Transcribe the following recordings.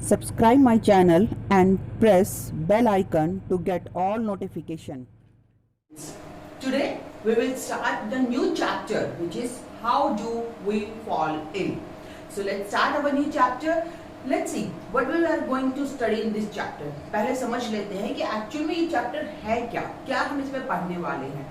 Subscribe my channel and press bell icon to get all notification. Today we will start the new chapter, which is how do we fall ill. So let's start our new chapter. Let's see what we are going to study in this chapter. पहले समझ लेते हैं कि actual में ये chapter है क्या, क्या हम इसमें पढ़ने वाले हैं.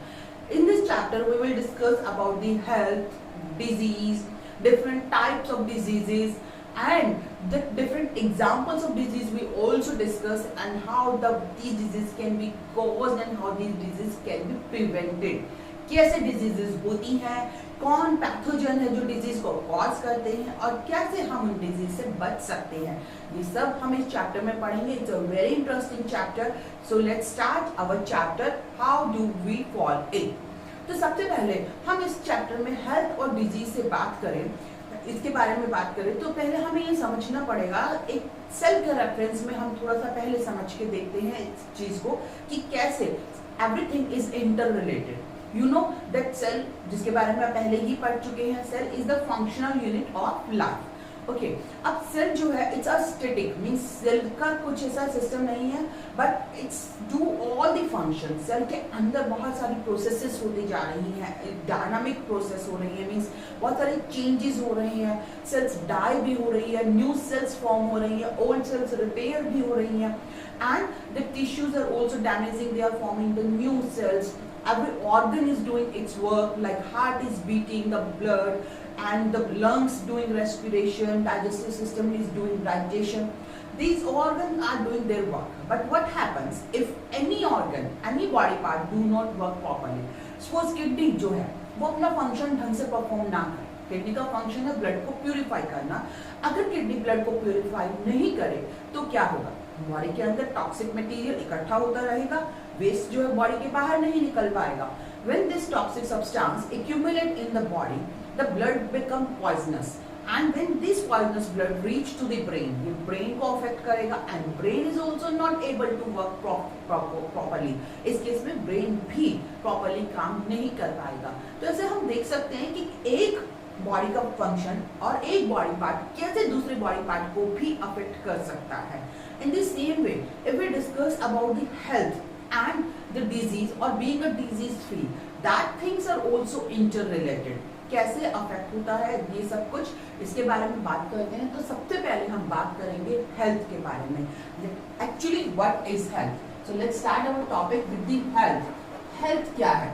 In this chapter we will discuss about the health, disease, different types of diseases, and the different examples of disease we also discuss, and how these diseases can be caused and how these diseases can be prevented. कैसे diseases होती हैं, कौन pathogen है जो disease को cause करते हैं, और कैसे हम उन डिजीज से बच सकते हैं, ये सब हम इस चैप्टर में पढ़ेंगे. It's a very interesting chapter. So let's start our chapter how do we fall ill. तो सबसे पहले हम इस चैप्टर में हेल्थ और डिजीज से बात करें, इसके बारे में बात करें, तो पहले हमें ये समझना पड़ेगा. एक सेल के रेफरेंस में हम थोड़ा सा पहले समझ के देखते हैं इस चीज को कि कैसे everything is interrelated. You know that cell, जिसके बारे में आप पहले ही पढ़ चुके हैं, cell is the functional unit of life. Okay, अब सेल जो है it's a static, means cell का कुछ ऐसा सिस्टम नहीं है, but it's do all the function. Cell के अंदर बहुत सारी प्रोसेसेस होती जा रही हैं, डायनामिक प्रोसेस हो रही है, मींस बहुत सारे चेंजेस हो रहे हैं. सेल्स डाई भी हो रही है, न्यू सेल्स फॉर्म हो रही है, ओल्ड सेल्स रिपेयर भी हो रही हैं, and the tissues are also damaging, they are forming the new cells. Every organ is doing its work, like heart is beating the blood, and the lungs doing respiration, digestive system is doing digestion. These organs are doing their work. But what happens if any organ, any body part do not work properly? Suppose kidney जो है वो अपना function ढंग से perform ना करे. Kidney का function है ब्लड को प्यूरिफाई करना. अगर किडनी ब्लड को प्यूरिफाई नहीं करे तो क्या होगा? बॉडी के अंदर टॉक्सिक मटेरियल इकट्ठा होता रहेगा, वेस्ट जो है बॉडी के बाहर नहीं निकल पाएगा. When this toxic substance accumulate in the body, the blood become poisonous, and when this poisonous blood reach to the brain, ये brain को affect करेगा, and brain is also not able to work properly. इस case में brain भी properly काम नहीं कर पाएगा. तो ऐसे हम देख सकते हैं कि एक बॉडी का फंक्शन और एक बॉडी पार्ट कैसे दूसरे बॉडी पार्ट को भी अफेक्ट कर सकता है. In the same way, if we discuss about the health and the disease or being a disease free, that things are also interrelated. कैसे अफेक्ट होता है ये सब कुछ, इसके बारे में बात करते हैं. तो सबसे पहले हम बात करेंगे हेल्थ के बारे में. Actually what is health? So let's start our topic with the health. Health क्या है?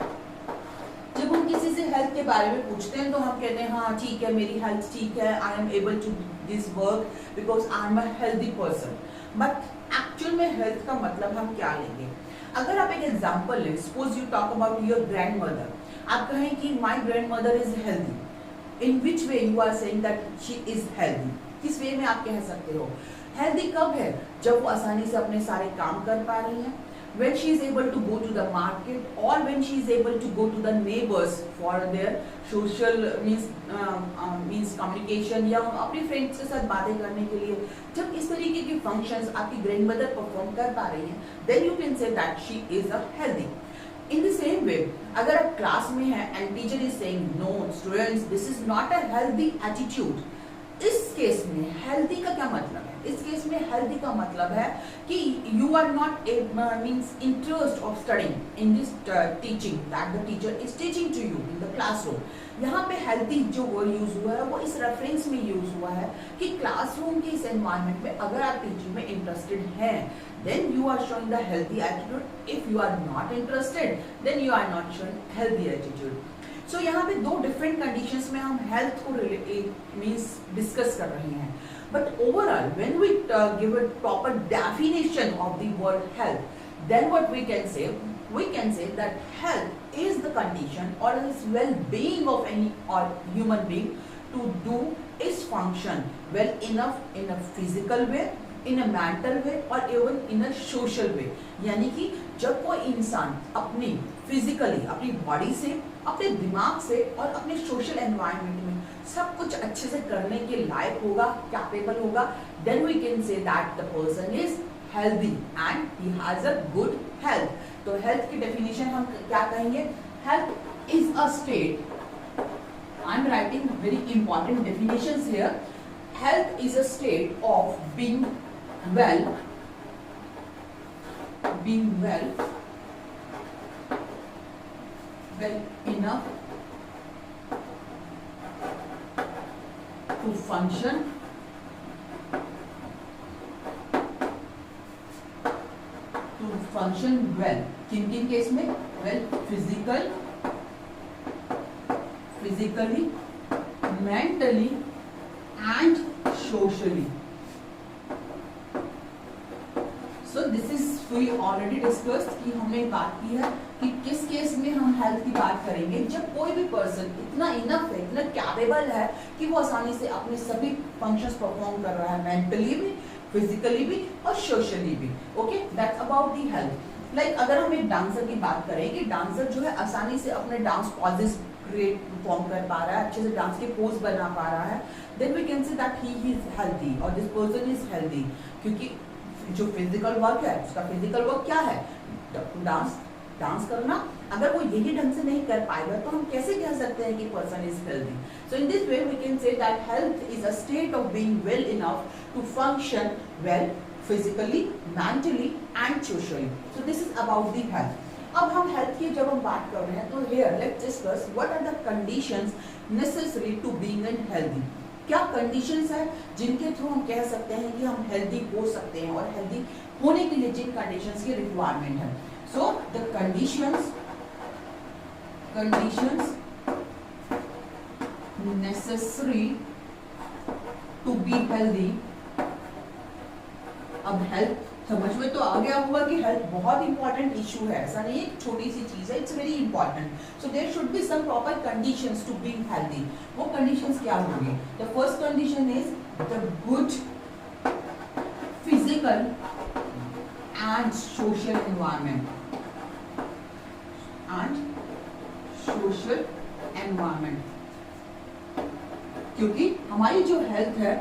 जब हम किसी से हेल्थ के बारे में पूछते हैं तो हम कहते हैं हाँ ठीक है, मेरी हेल्थ ठीक है, I am able to this work because I am a healthy person. But actual में हेल्थ का मतलब हम क्या लेंगे? अगर आप एक एग्जांपल लें, suppose you talk about your grandmother, आप कहें कि my grandmother is healthy. In which way you are saying that she is healthy? किस वे में आप कह सकते हो? हेल्दी कब है? जब वो आसानी से अपने सारे काम कर पा रही है, when she is able to go to the market, or when she is able to go to the neighbors for their social means communication, या अपने फ्रेंड्स के साथ बातें करने के लिए. जब इस तरीके की फंक्शंस आपकी ग्रैंडमदर परफॉर्म कर पा रही हैं, then you can say that she is a healthy. In the same way, अगर आप क्लास में हैं and teacher is saying no students, this is not a healthy attitude. इस केस में हेल्दी का क्या मतलब है? इस केस में हेल्दी का मतलब है कि you are not means interest of studying in this teaching that the teacher is teaching to you in the classroom. यहाँ पे हेल्दी जो वर्ड यूज हुआ है वो इस रेफरेंस में यूज हुआ है कि क्लासरूम के इस एनवायरमेंट में अगर आप टीचिंग में इंटरेस्टेड हैं, then you are showing the healthy attitude. If you are not interested, then you are not showing healthy attitude. So यहाँ पे दो डिफरेंट कंडीशंस में हम हेल्थ को मींस डिस्कस कर रहे हैं. But overall when we give a proper definition of the word health, then what we can say? We can say that health is the condition or is well-being of any or human being to do its function well enough in a physical way, in a mental way or even in a social way. यानी कि जब कोई इंसान अपनी physically, अपनी body से, अपने दिमाग से और अपने सोशल एनवायरनमेंट में सब कुछ अच्छे से करने के लायक होगा, कैपेबल होगा, then we can say that the person is healthy and he has a good health. तो हेल्थ की डेफिनेशन हम क्या कहेंगे? Health is a state. I am writing very important definitions here. health is a state of being well enough to function well. किन किन case में? well, physically, mentally and socially. So this is we already discussed कि हमने बात की है कि किस केस में हम हेल्थ की बात करेंगे, जब कोई भी पर्सन इतना इनफ है, इतना कैपेबल है कि वो आसानी से अपने सभी फंक्शंस परफॉर्म कर रहा है, मेंटली भी, फिजिकली भी और सोशली भी. Okay, that's about the health. Like अगर हम एक डांसर की बात करें कि डांसर जो है आसानी से अपने डांस पॉजेस क्रिएट परफॉर्म कर पा रहा है, अच्छे से डांस के पोज बना पा रहा है, then we can say that he is healthy और दिस पर्सन इज हेल्दी. क्योंकि जो फिजिकल वर्क है, उसका फिजिकल वर्क क्या है? डांस करना. अगर वो यही ढंग से नहीं कर पाएगा तो हम कैसे कह सकते हैं कि person is healthy? So in this way we can say that health is a state of being well enough to function well physically, mentally and socially. So this is about the health. अब हम health की जब हम बात कर रहे हैं तो here let's discuss what are the conditions necessary to being healthy. क्या कंडीशंस है जिनके थ्रू हम कह सकते हैं कि हम हेल्दी हो सकते हैं, और हेल्दी होने के लिए जिन कंडीशंस की रिक्वायरमेंट है. So the conditions necessary to be healthy. अब हेल्थ समझ में तो आ गया होगा कि हेल्थ बहुत इंपॉर्टेंट इशू है, ऐसा नहीं एक छोटी सी चीज है, it's very important. So there should be some proper conditions to be healthy. वो कंडीशंस क्या होंगी? The first condition is the good physical and social environment. क्योंकि हमारी जो हेल्थ है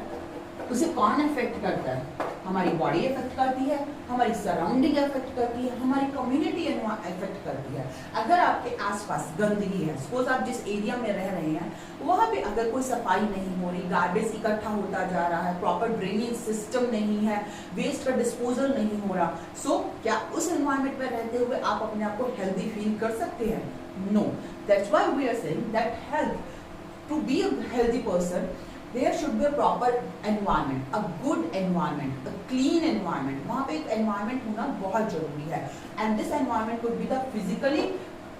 उसे कौन इफेक्ट करता है? हमारी बॉडी इफेक्ट करती है, हमारी सराउंडिंग इफेक्ट करती है, हमारी कम्युनिटी इफेक्ट करती है. अगर आपके आसपास गंदगी है, सपोज आप जिस एरिया में रह रहे हैं वहां पे अगर कोई सफाई नहीं हो रही, गार्बेज इकट्ठा होता जा रहा है, प्रॉपर ड्रेनेज सिस्टम नहीं है, वेस्ट का डिस्पोजल नहीं हो रहा, सो क्या उस एनवायरमेंट में रहते हुए आप अपने आप को हेल्दी फील कर सकते हैं? No. That's why we are saying that health, to be a healthy person there should be a proper environment, a good environment, a clean environment. वहाँ पे एक environment होना बहुत जरूरी है. And this environment could be the physical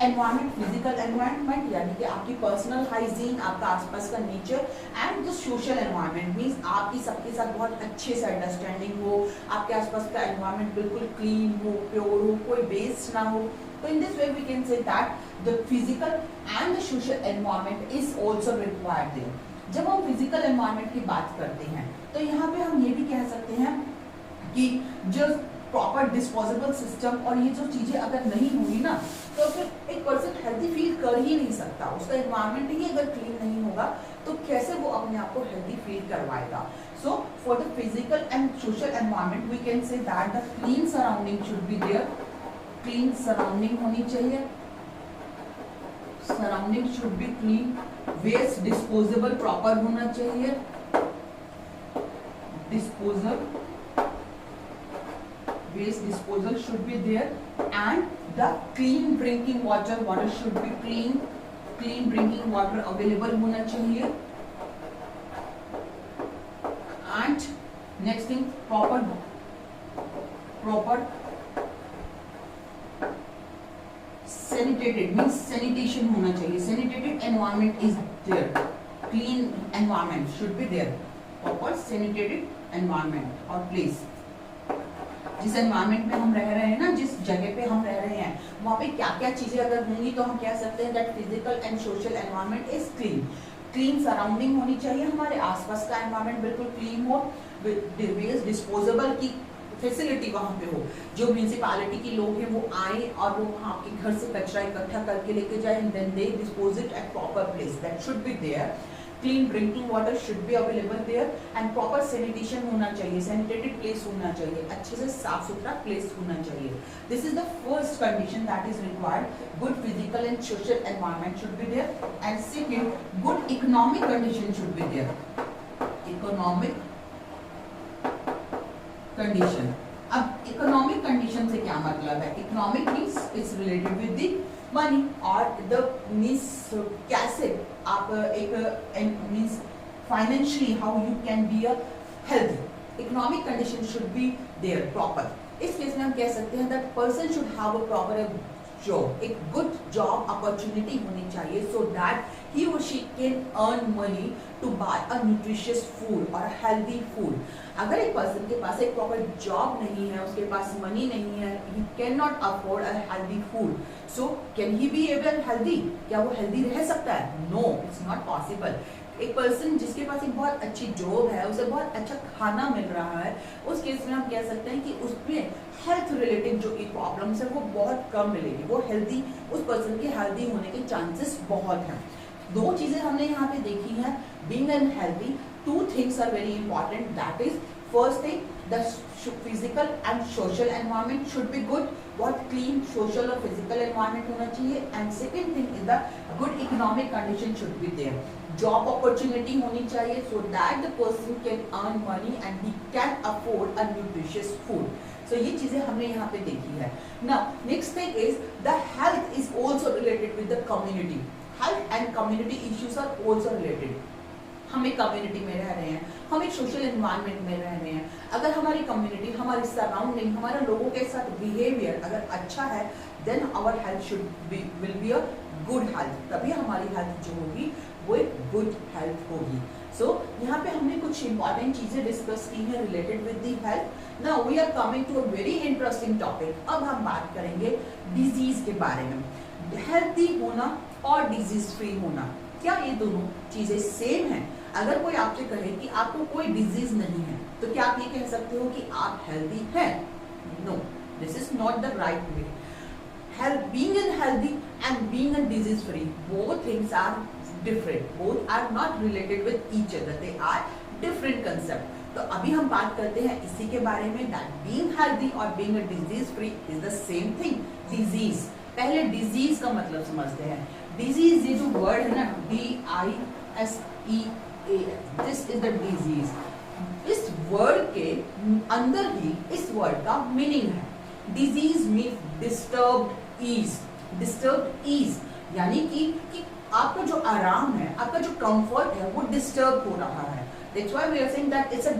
environment यानी कि आपकी personal hygiene, आपका आसपास का nature, and the social environment means आपकी सबके साथ बहुत अच्छे से understanding हो, आपके आसपास का environment बिल्कुल clean हो, pure हो, कोई waste ना हो. So in this way we can say that the physical and the social environment is also required there. जब हम फिजिकल एनवायरनमेंट की बात करते हैं तो यहाँ पे हम ये भी कह सकते हैं कि जो प्रॉपर डिस्पोजेबल सिस्टम और ये जो चीजें अगर नहीं होंगी ना तो फिर एक पर्सन हेल्दी फील कर ही नहीं सकता. उसका एनवायरनमेंट ही अगर क्लीन नहीं होगा तो कैसे वो अपने आप को हेल्दी फील करवाएगा? So for the physical and social environment we can say that the clean surrounding should be there. Clean surrounding होनी चाहिए, surrounding should be clean, waste disposable proper होना चाहिए, waste disposal should be there, and the clean drinking water should be clean drinking water available होना चाहिए. And next thing proper sanitated means sanitation होना चाहिए. Sanitated environment is there, clean environment should be there, proper सैनिटेटेड environment और place. जिस environment में हम रह रहे हैं ना, जिस जगह पे हम रह रहे हैं वहाँ पे क्या क्या चीजें अगर होंगी तो हम कह सकते हैं that physical and social environment is clean surrounding होनी चाहिए, हमारे आसपास का एनवायरनमेंट बिल्कुल क्लीन हो, वेस्ट डिस्पोजेबल की फैसिलिटी वहाँ पे हो, जो म्यूनिसिपैलिटी के लोग हैं वो आए और वो आपके घर से कचरा इकट्ठा करके लेके जाए and then they dispose it at proper place. That should be there. Clean drinking water should be available there and proper sanitation होना चाहिए, सैनिटेटेड प्लेस होना चाहिए, अच्छे से साफ सुथरा प्लेस होना चाहिए. This is the first condition that is required. Good physical and social environment should be there. And second, good economic condition should be there. Economic condition. अब इकोनॉमिक कंडीशन से क्या मतलब है? Economic means it's related with the money और the means कैसे आप एक means financially how you can be a healthy. Economic condition should be there proper. इस केस में हम कह सकते हैं that person should have a proper job, एक गुड जॉब अपॉर्चुनिटी होनी चाहिए so that he or she can earn money to buy a nutritious food or a healthy food. अगर एक पर्सन के पास एक प्रॉपर जॉब नहीं है, उसके पास मनी नहीं है, he cannot afford a healthy food. So can he be able healthy? क्या वो हेल्दी रह सकता है? No, it's not possible. एक पर्सन जिसके पास एक बहुत अच्छी जॉब है, उसे बहुत अच्छा खाना मिल रहा है, उस केस में हम कह सकते हैं कि उसमें हेल्थ रिलेटेड जो प्रॉब्लम्स है वो बहुत कम मिलेगी। वो हेल्दी, उस पर्सन के हेल्दी होने के चांसेस बहुत हैं। दो चीजें हमने यहाँ पे देखी हैं being unhealthy. Two things are very important, that is first thing the physical and social environment should be good, बहुत क्लीन सोशल और फिजिकल एनवायरनमेंट होना चाहिए। And second thing is the good economic condition should be there, job opportunity होनी चाहिए so that the person can earn money and he can afford a nutritious food. So ये चीजें हमने यहाँ पे देखी है। Now next thing is the health is also related with the community. Health and community issues are also related. हम एक community में रह रहे हैं, हम एक सोशल एनवायरनमेंट में रह रहे हैं, अगर हमारी कम्युनिटी, हमारी सराउंडिंग, हमारे लोगों के साथ बिहेवियर अगर अच्छा है then our health should be will be a good health, तभी हमारी हेल्थ जो होगी वो एक गुड हेल्थ होगी। सो यहाँ पे हमने कुछ इंपॉर्टेंट चीजें डिस्कस की हैं related with the health. Now we are coming to a very interesting topic. अब हम बात करेंगे डिजीज के बारे में। हेल्थी होना और डिजीज फ्री होना, क्या ये दोनों चीजें सेम हैं? अगर कोई आपसे कहे कि आपको कोई डिजीज नहीं है तो क्या आप ये कह सकते हो कि आप हेल्दी हैं? No, this is not the right way. Being unhealthy and being a disease free, both things are different, both are not related with each other, they are different concept. तो अभी हम बात करते हैं इसी के बारे में that being healthy और being a disease free is the same thing. Disease, पहले disease का मतलब समझते हैं। Disease, ये जो word है ना, DISEAS, this is the disease. इस word के अंदर ही इस word का meaning है। Disease means disturbed ease, disturbed ease यानी कि आपका जो आराम है, आपका जो कंफर्ट है वो डिस्टर्ब हो रहा है। That's why we are saying that it's a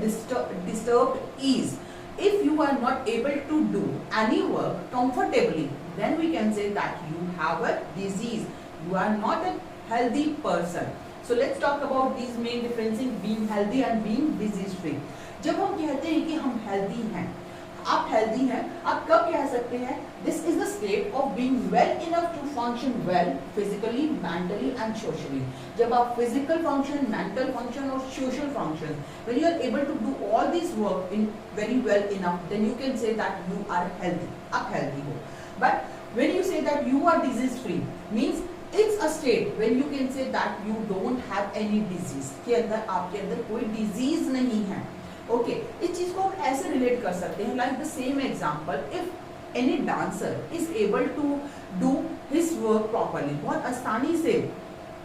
disturbed ease. If you are not able to do any work comfortably, then we can say that you have a disease. You are not a healthy person. So let's talk about these main differences being healthy and being disease free. जब हम कहते हैं कि हम healthy हैं, आप healthy हैं, आप कब कह सकते हैं this is the state of being well enough to function well physically, mentally and socially. जब आप फिजिकल फंक्शन, मेंटल फंक्शन और social function, when you are able to do all this work in very well enough, then you can say that you are healthy, आप healthy हो। But when you say that you are disease free means it's a state when you can say that you don't have any disease, के अंदर आपके अंदर कोई disease नहीं है। Okay, इस चीज को हम ऐसे रिलेट कर सकते हैं like the same example, if any dancer is able to do his work properly, बहुत आसानी से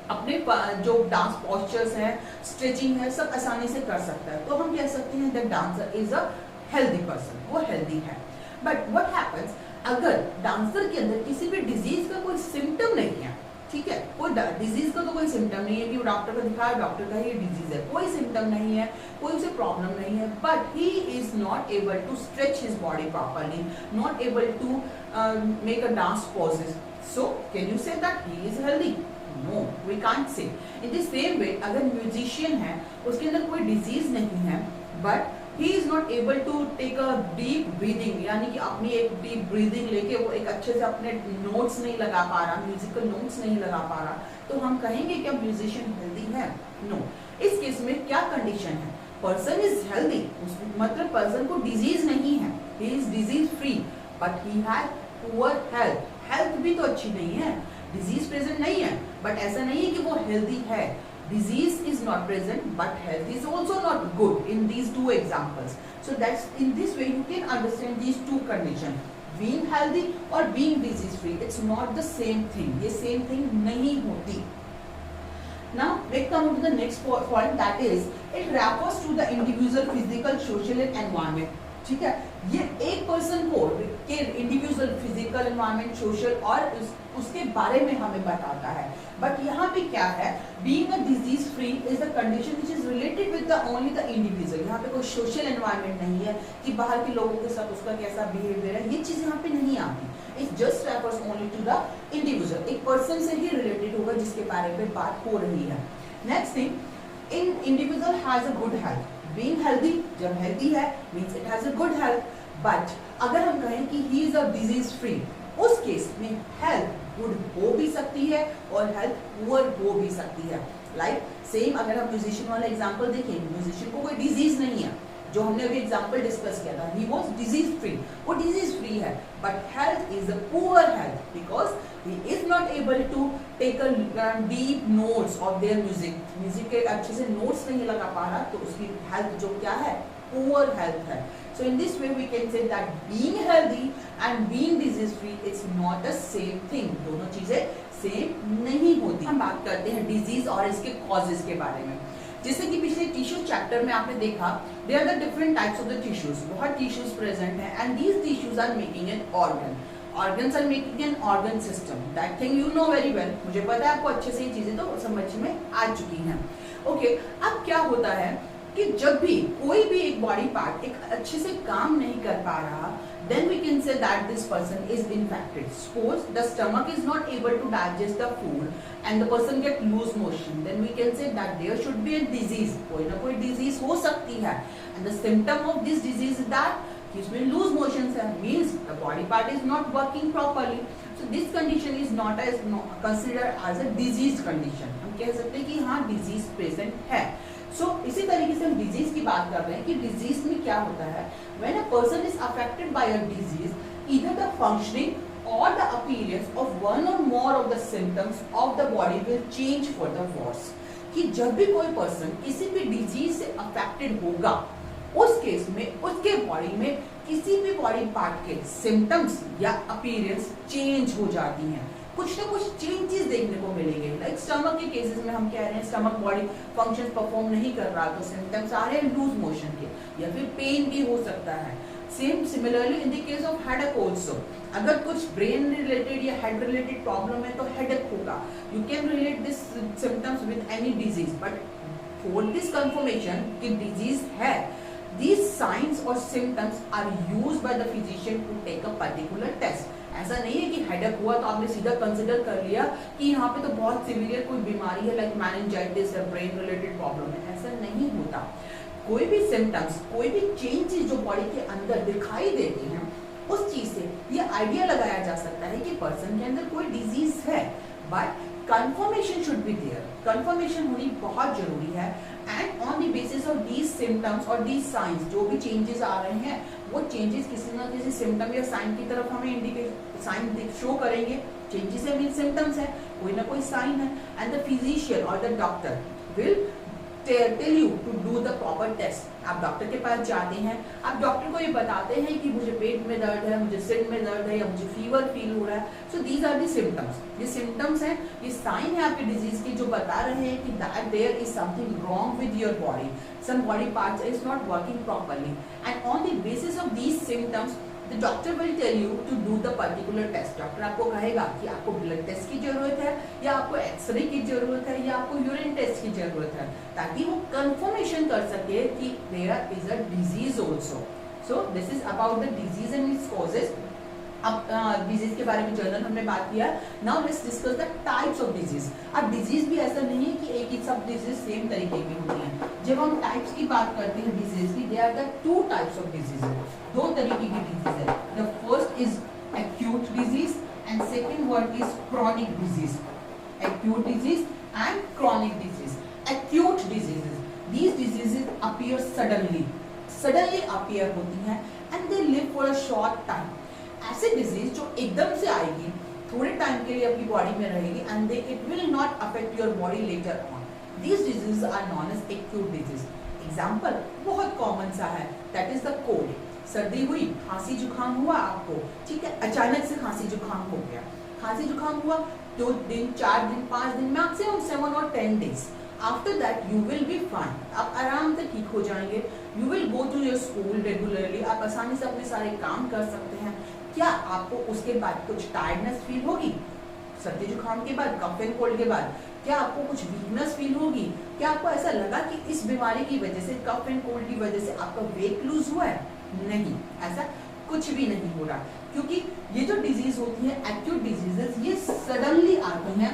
अपने जो डांस पोस्चर्स हैं, स्ट्रेचिंग है, सब आसानी से कर सकता है, तो हम कह सकते हैं that dancer is a healthy person, वो हेल्दी है। बट व्हाट हैपेंस अगर डांसर के अंदर किसी भी डिजीज का कोई सिम्टम नहीं है, ठीक है, कोई डिजीज का तो कोई सिम्टम नहीं है कि वो डॉक्टर को दिखाया, डॉक्टर का ये डिजीज है, कोई सिम्टम नहीं है, कोई उसे प्रॉब्लम नहीं है, but he is not able to stretch his body properly, not able to make a dance poses, so can you say that he is healthy? No, we can't say. In the same way अगर musician है, उसके अंदर कोई disease नहीं है, but he is not able to take a deep breathing, यानी कि अपनी एक डीप ब्रीदिंग लेके वो एक अच्छे से अपने नोट्स नहीं लगा पा रहा, म्यूजिकल नोट्स नहीं लगा पा रहा, तो हम कहेंगे क्या म्यूजिशियन हेल्दी है? नो। इस केस में क्या कंडीशन है? पर्सन इज हेल्दी, मतलब पर्सन को डिजीज नहीं है, he is disease free, but he has poor health, health भी तो अच्छी नहीं है, डिजीज प्रेजेंट नहीं है, बट ऐसा नहीं है कि वो हेल्दी है। Disease is not present, but health is also not good in these two examples. So that's in this way you can understand these two conditions. Being healthy or being disease free, it's not the same thing. ये same thing नहीं होती. Now we come to the next point, that is it refers to the individual physical, social and environment. ठीक है, ये एक person को के individual physical, environment, social और उसके बारे में हमें बताता है. बट यहाँ पे क्या है, being a disease free is the condition which is related with the only the individual. यहाँ पे कोई सोशल एनवायरमेंट नहीं है कि बाहर के लोगों के साथ उसका कैसा बिहेवियर है, ये चीज यहाँ पे नहीं आती. It just refers only to the individual, एक पर्सन से ही रिलेटेड होगा जिसके बारे में बात हो रही है. Next thing, in individual has a good health. Being healthy, जब हेल्दी है means it has a good health. But अगर हम कहें कि he is a disease free, उस केस में हेल्थ गुड हो भी सकती है और हेल्थ पुअर हो भी सकती है. लाइक सेम अगर हम म्यूजिशियन वाला एग्जांपल देखें, म्यूजिशियन को कोई डिजीज नहीं है, जो हमने अभी एग्जांपल डिस्कस किया था, ही वाज डिजीज फ्री, वो डिजीज फ्री है, but health is a poor health because he is not able to take a deep notes of their music. Music के अच्छे से नोट्स नहीं लगा पा रहा, तो उसकी हेल्थ जो क्या है, पुअर हेल्थ है. So in this way we can say that being healthy and being disease free it's not the same thing. दोनों चीजें सेम नहीं होती. हम बात करते हैं डिजीज और इसके कॉजेज के बारे में. जैसे कि पिछले टिश्यू चैप्टर में आपने देखा, they are the different types of the tissues. बहुत टिश्यूज प्रेजेंट हैं and these tissues are making an organ. Organs are making an organ system. That thing you know very well. मुझे पता है आपको अच्छे से ये चीजें तो समझ में आ चुकी हैं. ओके, अब क्या होता है कि जब भी कोई भी एक बॉडी पार्ट एक अच्छे से काम नहीं कर पा रहा, then we can say that this person is infected. Suppose the stomach is not able to digest the food and the person get loose motion, then we can say that there should be a disease. कोई ना कोई disease हो सकती है and the symptom of this disease is that इसमें loose motions है, means the body part is not working properly. So this condition is not as considered as a disease condition. हम कह सकते हैं कि हाँ disease present है. So, इसी तरीके से हम डिजीज की बात कर रहे हैं कि डिजीज में क्या होता है, when a person is affected by a disease, either the functioning or the appearance of one or more of the symptoms of the body will change for the worse. कि जब भी कोई पर्सन किसी भी डिजीज से affected होगा, उस case में उसके बॉडी में किसी भी बॉडी पार्ट के सिम्टम्स या अपीयरेंस चेंज हो जाती हैं. कुछ ना कुछ चेंजेस देखने को मिलेंगे. लाइक स्टमक के केसेस में हम कह रहे हैं स्टमक बॉडी फंक्शंस परफॉर्म नहीं कर रहा, तो सिम्टम्स आ रहे हैं लूज मोशन के, या फिर पेन भी हो सकता है. Same similarly in the case of headache also. अगर कुछ ब्रेन रिलेटेड या हेड रिलेटेड प्रॉब्लम है तो हेडेक होगा. You can relate this symptoms with any disease, but for this confirmation कि डिजीज है, these signs or symptoms are used by the physician to take a particular test. ऐसा नहीं है कि headache हुआ तो आपने सीधा कंसिडर कर लिया कि यहाँ पे तो बहुत सीवियर कोई बीमारी है, लाइक मैनिंजाइटिस है, ब्रेन रिलेटेड प्रॉब्लम है. ऐसा नहीं होता. कोई भी सिम्टम्स, कोई भी चेंजेस जो बॉडी के अंदर दिखाई देते हैं, उस चीज से ये आइडिया लगाया जा सकता है कि पर्सन के अंदर कोई डिजीज है. But confirmation should be there. Confirmation होनी बहुत जरूरी है. And on the basis of these symptoms और दीज साइंस, जो भी चेंजेस आ रहे हैं, वो चेंजेस किसी ना किसी सिम्टम या साइन की तरफ हमें इंडिकेट साइन शो करेंगे. चेंजेस है मीन सिम्टम्स है, कोई ना कोई साइन है, एंड द फिजिशियन और the doctor will tell you to do the proper test. आप डॉक्टर के पास जाते हैं, आप डॉक्टर को ये बताते हैं कि मुझे पेट में दर्द है, मुझे सिर में दर्द है, या मुझे फीवर फील हो रहा है. So these are the symptoms. ये सिम्टम्स हैं, ये साइन है आपके डिजीज के, जो बता रहे हैं कि that there is something wrong with your body. Some body parts is not working properly, and on the basis of these symptoms the doctor will tell you to do the particular test. Doctor आपको कहेगा कि आपको blood test की जरूरत है, या आपको x ray की जरूरत है, या आपको यूरिन टेस्ट की जरूरत है, ताकि वो कंफर्मेशन कर सके कि there is a disease also. So this is about the disease and its causes. अब डिजीज के बारे में जनरल हमने बात किया. Now let's discuss the types of disease. अब डिजीज भी ऐसा नहीं है कि एक ही सब डिजीज सेम तरीके की होती हैं. जब हम टाइप्स की बात करते हैं डिजीज की, they are the two types of disease. दो तरीके की डिजीज है. The first is acute disease and second word is chronic disease. Acute disease and chronic disease. Acute diseases, these diseases appear suddenly appear होती हैं and they live for a short time. ऐसे disease जो एकदम से आएगी, थोड़े time के लिए आपकी बॉडी में रहेगी, and they it will not affect your body later on. These disease are known as acute disease. Example बहुत कॉमन सा है, दैट इज द कोल्ड. सर्दी हुई, खांसी जुकाम हुआ आपको, ठीक है, अचानक से खांसी जुकाम हो गया. खांसी जुकाम हुआ 2 दिन, 4 दिन, 5 दिन, मैक्सिमम 7 और 10 days. After that you will be fine. आप आराम से ठीक हो जाएंगे. You will go to your school regularly. आप आसानी से अपने सारे काम कर सकते हैं. क्या आपको उसके बाद कुछ टायर्डनेस फील होगी? सर्दी जुकाम के बाद, कफ एंड कोल्ड के बाद क्या आपको कुछ वीकनेस फील होगी? क्या आपको ऐसा लगा कि इस बीमारी की वजह से, कफ एंड कोल्ड की वजह से आपका वेट लूज हुआ है? नहीं, ऐसा कुछ भी नहीं हो रहा, क्योंकि ये जो डिजीज होती है एक्यूट डिजीजेस, ये सडनली आती हैं,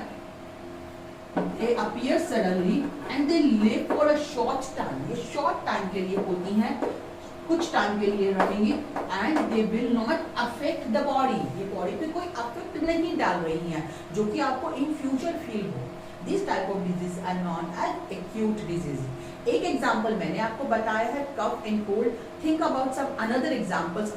they appear suddenly and they live for a short time. ये short time के लिए होती हैं, कुछ टाइम के लिए रहेंगी, and they will not affect the body. ये बॉडी पे कोई अफेक्ट नहीं डाल रही हैं, जो कि आपको इन फ्यूचर फील हो. This type of disease are known as acute disease. एक एग्जांपल मैंने आपको बताया है cough and cold. Think about some another examples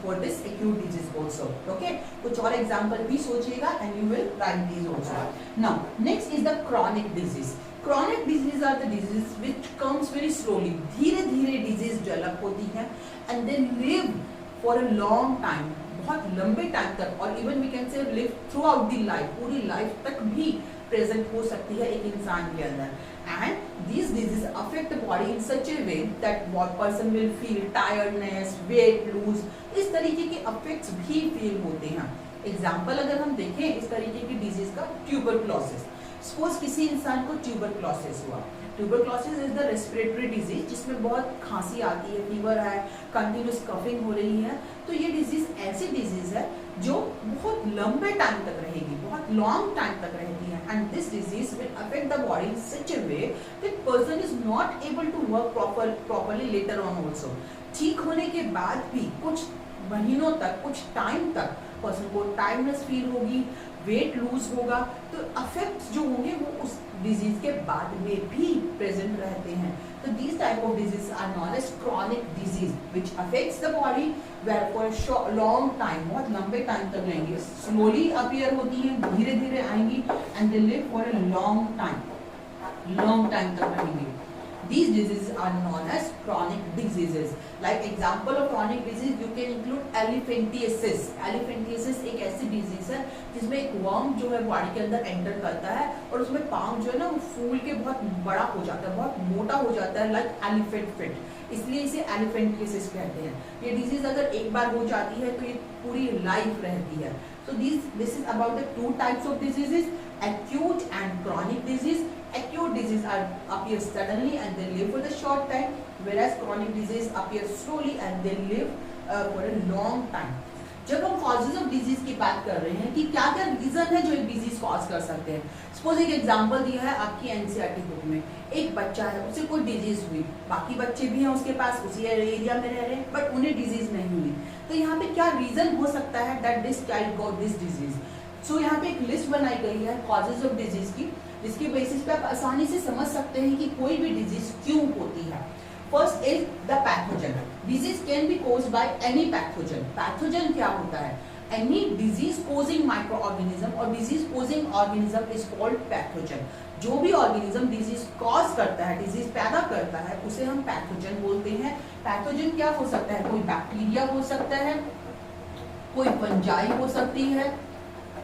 for this acute disease also. Okay, कुछ और एग्जांपल भी सोचिएगा and you will write these also. Now next is the chronic disease. Chronic diseases are the diseases which comes very slowly. धीरे धीरे disease develop होती है and they live for a long time. बहुत लंबे time तक, और even we can say live throughout the life, पूरी life तक भी प्रेजेंट हो सकती है एक इंसान के अंदर. And these diseases affect the body in such a way that what person will feel tiredness, weight lose, इस तरीके के effects भी फील होते हैं. एग्जाम्पल अगर हम देखें इस तरीके की डिजीज का, ट्यूबरक्लोसिस. सपोज किसी इंसान को ट्यूबरक्लोसिस हुआ. Tuberculosis is the respiratory disease जिसमें बहुत खांसी आती है, फीवर है, कंटिन्यूस कफिंग हो रही है. तो ये डिजीज ऐसी डिजीज है जो बहुत लंबे टाइम तक रहेगी, बहुत लॉन्ग टाइम तक रहती है. And this disease will affect the body in such a way that person is not able to work properly later on also. ठीक होने के बाद भी कुछ महीनों तक, कुछ टाइम तक पर्सन को टायर्डनेस फील होगी, वेट लूज होगा. तो अफेक्ट्स जो होंगे वो उस डिजीज के बाद में भी प्रेजेंट रहते हैं. तो these type of disease are known as chronic disease which affects the body where for long time, बहुत लंबे टाइम तक रहेंगे. स्लोली अपीयर होती हैं, धीरे धीरे आएंगी, and they live for a long time तक रहेंगी. These diseases are known as chronic diseases. Like example of chronic disease, you can include elephantiasis. Elephantiasis एक ऐसी डिजीज है जिसमें एक वर्म जो है बॉडी के अंदर एंटर करता है और उसमें पाँव जो है ना वो फूल के बहुत बड़ा हो जाता है, बहुत मोटा हो जाता है, लाइक एलिफेंट फिट. इसलिए इसे एलिफेंटियासिस कहते हैं. ये डिजीज अगर एक बार हो जाती है तो ये पूरी लाइफ रहती है. So this is about the two types of diseases, acute and chronic disease. Acute disease appear suddenly and they live for the short time, whereas chronic disease appear slowly and they live for a long time. जब हम causes of disease की बात कर रहे हैं कि क्या क्या रीजन है जो एक डिजीज कॉज कर सकते हैं. सपोज एक एग्जांपल दिया है आपकी एनसीईआरटी बुक में. एक बच्चा है, उसे कोई डिजीज हुई, बाकी बच्चे भी हैं उसके पास, उसी एरिया में रह रहे हैं, बट उन्हें डिजीज नहीं हुई. तो यहाँ पे क्या रीजन हो सकता है that this child got this disease. So यहाँ पे एक लिस्ट बनाई गई है कॉजेज ऑफ डिजीज की, जिसकी बेसिस पे आप आसानी से समझ सकते हैं कि कोई भी डिजीज क्यों होती है. First is the pathogen. Disease can be caused by any pathogen. Pathogen क्या होता है? Any disease causing micro organism और disease causing organism is called pathogen. जो भी ऑर्गेनिज्म डिजीज कॉज करता है, डिजीज पैदा करता है, उसे हम पैथोजन बोलते हैं. पैथोजन क्या हो सकता है? कोई बैक्टीरिया हो सकता है, कोई फंजाई हो सकती है,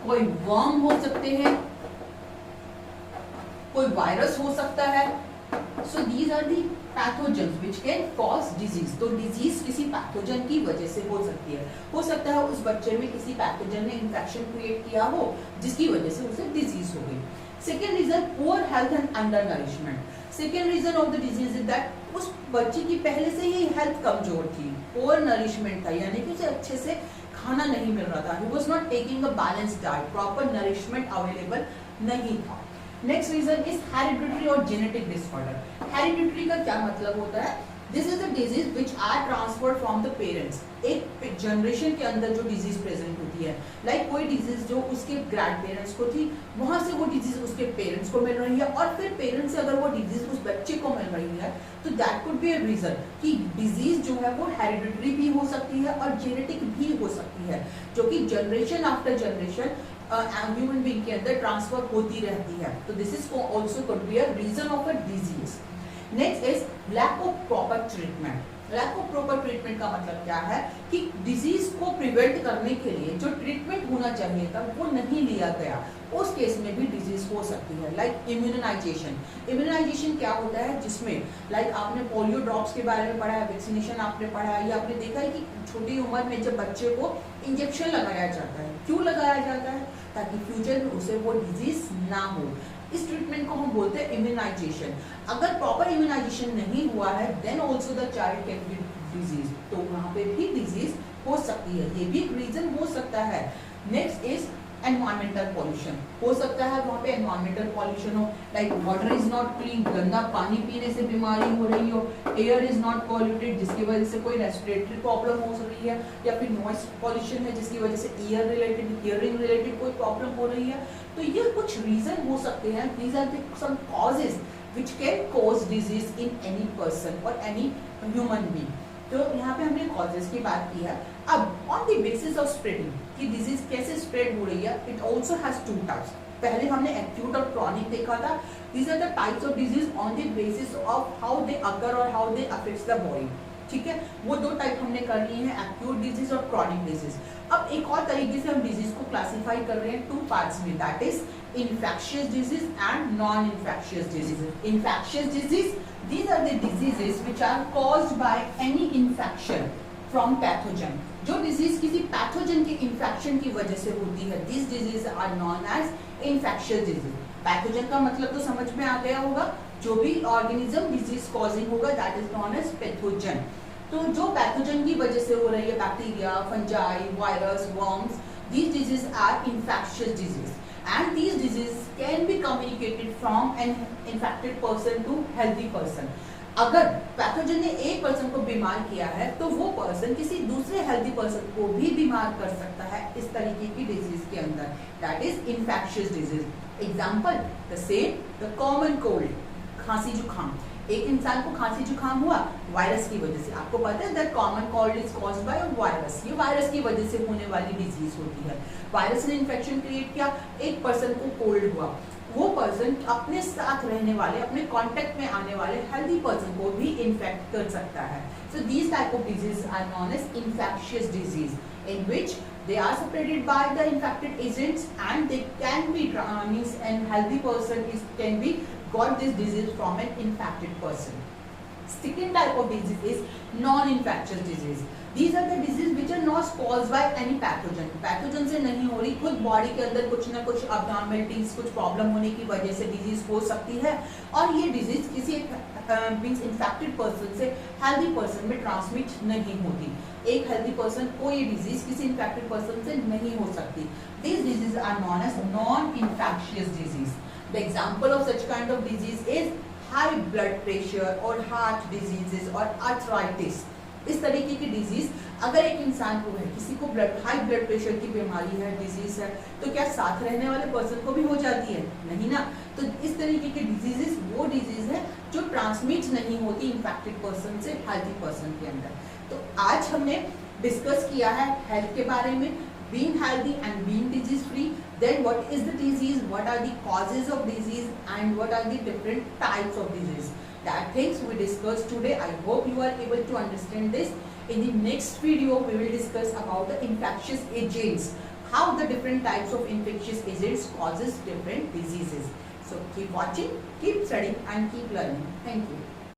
कोई वर्म हो सकते हैं, कोई वायरस हो सकता है. So these are the pathogens which can cause disease. तो डिजीज किसी पैथोजन की वजह से हो सकती है. हो सकता है उस बच्चे में किसी पैथोजन ने इंफेक्शन क्रिएट किया हो जिसकी वजह से उसे डिजीज हो गई. Second reason poor health and undernourishment. Second reason of the disease is that उस बच्चे की पहले से ही हेल्थ कमजोर थी, पुअर नरिशमेंट था, यानी कि उसे अच्छे से खाना नहीं मिल रहा था. He was not taking a balanced diet, proper nourishment available नहीं था. नेक्स्ट रीजन इज हेरिडिटरी और जेनेटिक डिसऑर्डर. हेरिडिटरी का क्या मतलब होता है? This is a disease which are transferred from the parents. एक जनरेशन के अंदर जो डिजीज प्रेजेंट होती है, लाइक कोई डिजीज जो उसके ग्रैंड पेरेंट्स को थी, वहां से वो डिजीज उसके पेरेंट्स को मिल रही है, और फिर पेरेंट्स से अगर वो डिजीज उस बच्चे को मिल रही है, तो that could be a reason कि डिजीज जो है वो हेरिडिटरी भी हो सकती है और जेनेटिक भी हो सकती है, जो कि generation after generation human being के अंदर ट्रांसफर होती रहती है. तो this is also could be a reason of a disease. Next is lack of proper treatment. Lack of proper treatment का मतलब क्या है कि डिजीज को प्रिवेंट करने के लिए जो ट्रीटमेंट होना चाहिए था वो नहीं लिया गया, उस केस में भी डिजीज हो सकती है। Like immunisation. इम्यूनाइजेशन क्या होता है, जिसमें लाइक आपने पोलियो ड्रॉप्स के बारे में पढ़ा है, वैक्सीनेशन आपने पढ़ा है, या आपने देखा है कि छोटी उम्र में जब बच्चे को इंजेक्शन लगाया जाता है, क्यों लगाया जाता है, ताकि फ्यूचर में उसे वो डिजीज ना हो। इस ट्रीटमेंट को हम बोलते हैं इम्यूनाइजेशन। अगर प्रॉपर इम्यूनाइजेशन नहीं हुआ है then also the child can be disease, तो वहाँ पे भी डिजीज हो सकती है, ये भी एक रीजन हो सकता है। Next is environmental pollution. हो सकता है वहाँ पे एनवायरमेंटल पॉल्यूशन हो, like water is not clean, गंदा पानी पीने से बीमारी हो रही हो, एयर इज नॉट पॉल्यूटेड जिसकी वजह से कोई रेस्पिरेटरी प्रॉब्लम हो रही है, या फिर नॉइस पॉल्यूशन है जिसकी वजह से ईयर रिलेटेड, हियरिंग रिलेटेड कोई प्रॉब्लम हो रही है। तो ये कुछ रीजन हो सकते हैं, these are the some causes which can cause disease in any person or any human being। तो यहाँ पे हमने कॉजेज की बात की है। अब on the basis of spreading कि डिजीज कैसे स्प्रेड हो रही है, it also has two types. पहले हमने एक्यूट और क्रॉनिक देखा था। These are the types of disease on the basis of how they occur और how they affects the body. ठीक है, वो दो टाइप हमने कर लिए हैं, एक्यूट डिजीज और क्रॉनिक डिजीज। अब एक और तरीके से हम डिजीज को क्लासिफाई कर रहे हैं टू पार्ट्स में, that is infectious disease and non-infectious diseases. Infectious disease, these are the diseases which are caused by any infection from pathogen. जो डिजीज किसी पैथोजन के इन्फेक्शन की वजह से होती है, these diseases are known as infectious disease. Pathogen का मतलब तो समझ में आ गया होगा, जो भी ऑर्गेनिज्म डिजीज कॉजिंग होगा that is known as pathogen. तो जो पैथोजन की वजह से हो रही है, bacteria, fungi, virus, worms, these diseases are infectious disease. And these diseases can be communicated from an infected person to healthy person. अगर पैथोजन ने एक पर्सन को बीमार किया है तो वो पर्सन किसी दूसरे हेल्दी पर्सन को भी बीमार कर सकता है इस तरीके की डिजीज के अंदर, that is infectious disease. Example the same, the common cold, खांसी जुकाम। एक इंसान को खांसी जुकाम हुआ वायरस की वजह से, आपको पता है that common cold is caused by virus, ये वायरस की वजह से होने वाली डिजीज होती है। वायरस ने इन्फेक्शन क्रिएट किया, एक पर्सन को कोल्ड हुआ, वो पर्सन अपने साथ रहने वाले, अपने कांटेक्ट में आने वाले हेल्दी पर्सन को भी इन्फेक्ट कर सकता है। So these type of disease are known as infectious disease in which they are separated by the infected agents and they can be means and healthy person can be got this disease from an infected person. Second type of disease is non-infectious disease. These are the disease which are not caused by any pathogen. Pathogen से नहीं हो रही, खुद body के अंदर कुछ ना कुछ abnormalities, कुछ प्रॉब्लम होने की वजह से डिजीज हो सकती है, और ये डिजीज किसी मींस इन्फेक्टेड पर्सन से हेल्दी पर्सन में ट्रांसमिट नहीं होती। एक हेल्दी पर्सन को ये डिजीज किसी इन्फेक्टेड पर्सन से नहीं हो सकती। These diseases are known as non-infectious disease. The example of such kind of disease is high blood pressure or heart diseases or arthritis. इस तरीके की डिजीज अगर एक इंसान को है, किसी को हाई ब्लड प्रेशर की बीमारी है, डिजीज है, तो क्या साथ रहने वाले पर्सन को भी हो जाती है? नहीं ना। तो इस तरीके की डिजीजेस वो डिजीज है जो ट्रांसमिट नहीं होती इन्फेक्टेड पर्सन से हेल्दी पर्सन के अंदर। तो आज हमने डिस्कस किया है हेल्थ के बारे में, being healthy and being disease free, then what is the disease, what are the causes of disease, and what are the different types of disease. That things we discussed today. I hope you are able to understand this. In the next video we will discuss about the infectious agents, how the different types of infectious agents causes different diseases. So keep watching, keep studying and keep learning. Thank you.